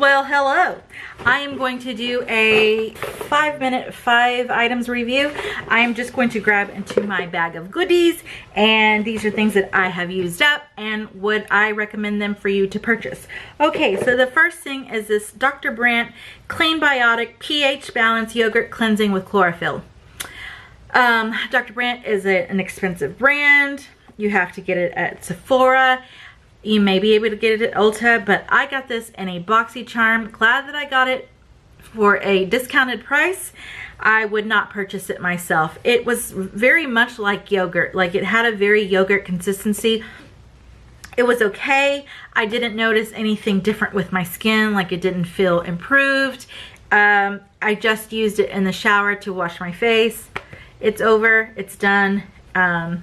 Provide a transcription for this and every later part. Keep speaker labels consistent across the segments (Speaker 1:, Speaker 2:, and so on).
Speaker 1: Well, hello. I am going to do a 5-minute 5 items review. I am just going to grab into my bag of goodies, and these are things that I have used up and would I recommend them for you to purchase. Okay, so the first thing is this Dr. Brandt Clean Biotic pH Balance Yogurt Cleansing with Chlorophyll. Dr. Brandt is an expensive brand. You have to get it at Sephora. You may be able to get it at Ulta, but I got this in a BoxyCharm. Glad that I got it for a discounted price. I would not purchase it myself. It was very much like yogurt. Like, it had a very yogurt consistency. It was okay. I didn't notice anything different with my skin. Like, it didn't feel improved. I just used it in the shower to wash my face. It's over. It's done.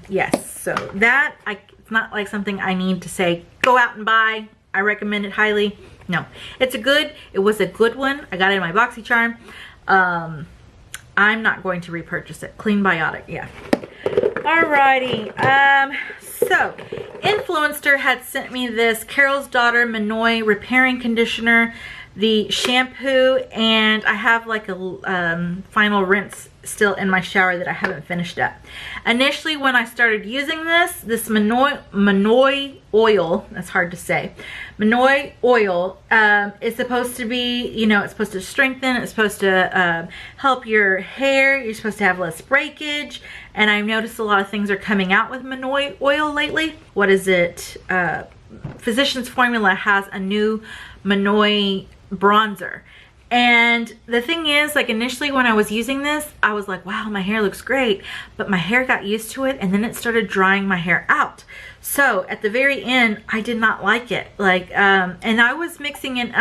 Speaker 1: Yes, so that it's not like something I need to say go out and buy. I recommend it highly. No, it was a good one. I got it in my BoxyCharm. I'm not going to repurchase it. Clean Biotic, yeah. Alrighty, so Influencer had sent me this Carol's Daughter Minoy Repairing Conditioner, the shampoo, and I have like a final rinse still in my shower that I haven't finished up. Initially, when I started using this Minoy oil, that's hard to say, Minoy oil is supposed to be, you know, it's supposed to strengthen, it's supposed to help your hair, you're supposed to have less breakage, and I've noticed a lot of things are coming out with Minoy oil lately. What is it? Physicians Formula has a new Minoy bronzer. And the thing is, like, initially when I was using this, I was like, wow, my hair looks great. But my hair got used to it, and then it started drying my hair out. So at the very end, I did not like it. Like, and I was mixing in,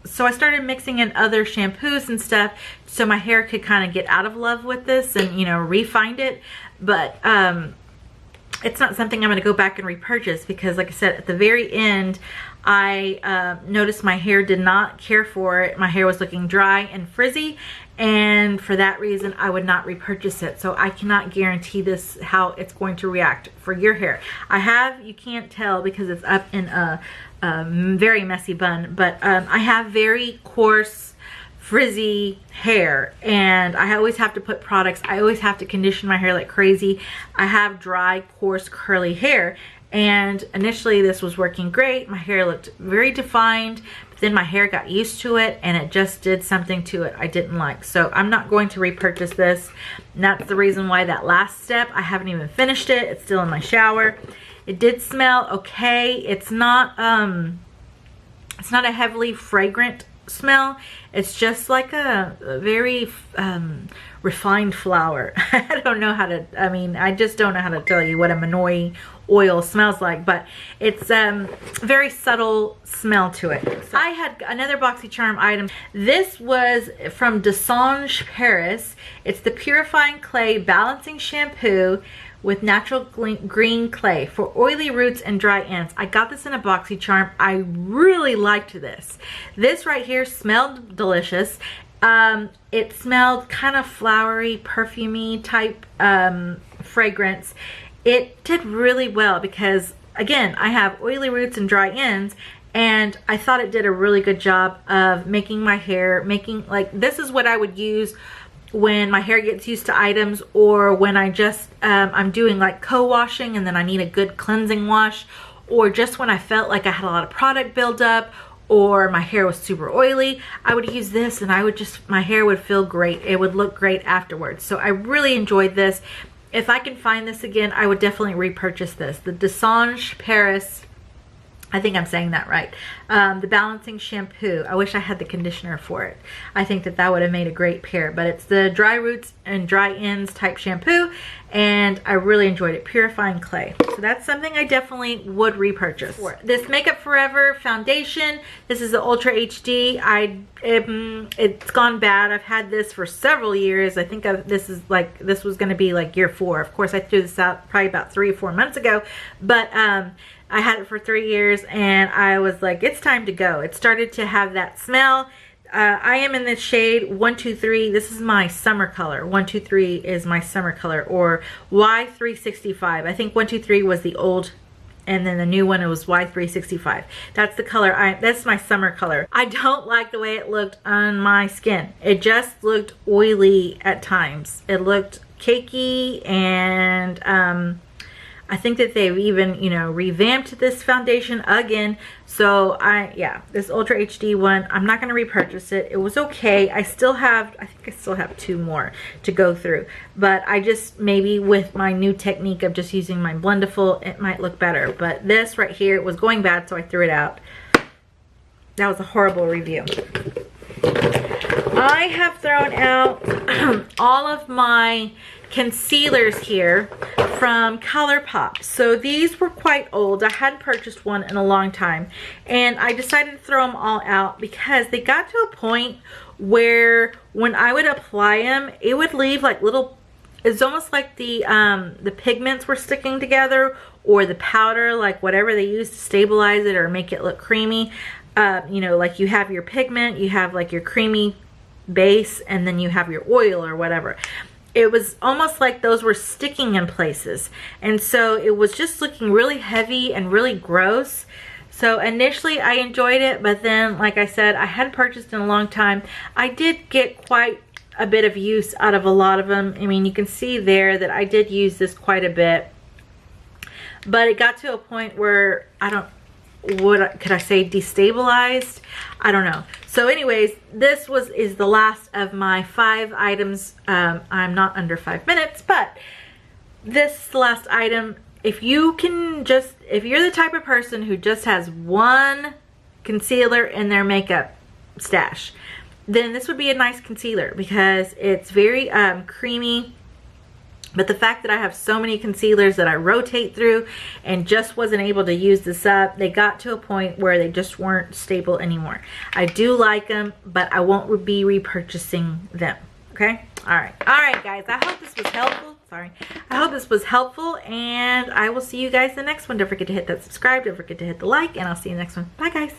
Speaker 1: so I started mixing in other shampoos and stuff so my hair could kind of get out of love with this and, you know, refind it. But it's not something I'm going to go back and repurchase because, like I said, at the very end, I noticed my hair did not care for it. My hair was looking dry and frizzy, and for that reason, I would not repurchase it. So I cannot guarantee this, how it's going to react for your hair. I have, you can't tell because it's up in a very messy bun, but I have very coarse, frizzy hair, and I always have to put products. I always have to condition my hair like crazy. I have dry, coarse, curly hair, and initially this was working great. My hair looked very defined, but then my hair got used to it and it just did something to it I didn't like. So I'm not going to repurchase this. And that's the reason why that last step, I haven't even finished it. It's still in my shower. It did smell okay. It's not a heavily fragrant smell. It's just like a very refined flower. I don't know how to, I mean, I just don't know how to tell you what a Minoy oil smells like, but it's very subtle smell to it. So I had another BoxyCharm item. This was from Assange Paris. It's the Purifying Clay Balancing Shampoo with natural green clay for oily roots and dry ends. I got this in a BoxyCharm. I really liked this. This right here smelled delicious. It smelled kind of flowery, perfumey type fragrance. It did really well because, again, I have oily roots and dry ends, and I thought it did a really good job of making my hair, like, this is what I would use when my hair gets used to items, or when I just I'm doing like co-washing and then I need a good cleansing wash, or just when I felt like I had a lot of product buildup or my hair was super oily. I would use this and I would just, my hair would feel great. It would look great afterwards. So I really enjoyed this. If I can find this again, I would definitely repurchase this. The Assange Paris, I think I'm saying that right. The balancing shampoo. I wish I had the conditioner for it. I think that that would have made a great pair, but it's the dry roots and dry ends type shampoo, and I really enjoyed it. Purifying Clay. So that's something I definitely would repurchase. This Makeup Forever foundation. This is the Ultra HD. It's gone bad. I've had this for several years. I think this was going to be like year 4. Of course, I threw this out probably about 3 or 4 months ago, but I had it for 3 years and I was like, it's time to go. It started to have that smell. I am in the shade 123. This is my summer color. 123 is my summer color, or Y365. I think 123 was the old and then the new one, it was Y365. That's the color, that's my summer color. I don't like the way it looked on my skin. It just looked oily at times. It looked cakey, and I think that they've even, you know, revamped this foundation again. So yeah, this Ultra HD one, I'm not going to repurchase it. It was okay. I think I still have 2 more to go through. But I just, maybe with my new technique of just using my Blendiful, it might look better. But this right here, it was going bad, so I threw it out. That was a horrible review. I have thrown out all of my concealers here from ColourPop. So these were quite old. I hadn't purchased one in a long time, and I decided to throw them all out because they got to a point where when I would apply them, it would leave like little, it's almost like the pigments were sticking together, or the powder, like whatever they use to stabilize it or make it look creamy. You know, like you have your pigment, you have like your creamy base, and then you have your oil or whatever. It was almost like those were sticking in places, and so it was just looking really heavy and really gross. So initially I enjoyed it, but then, like I said, I hadn't purchased in a long time. I did get quite a bit of use out of a lot of them. I mean, you can see there that I did use this quite a bit, but it got to a point where could I say destabilized? I don't know. So anyways, this is the last of my 5 items. I'm not under 5 minutes, but this is the last item. If you're the type of person who just has one concealer in their makeup stash, then this would be a nice concealer because it's very creamy. But the fact that I have so many concealers that I rotate through and just wasn't able to use this up, they got to a point where they just weren't stable anymore. I do like them, but I won't be repurchasing them. Okay? Alright. Alright, guys. I hope this was helpful. Sorry. I hope this was helpful, and I will see you guys in the next one. Don't forget to hit that subscribe. Don't forget to hit the like, and I'll see you in the next one. Bye, guys.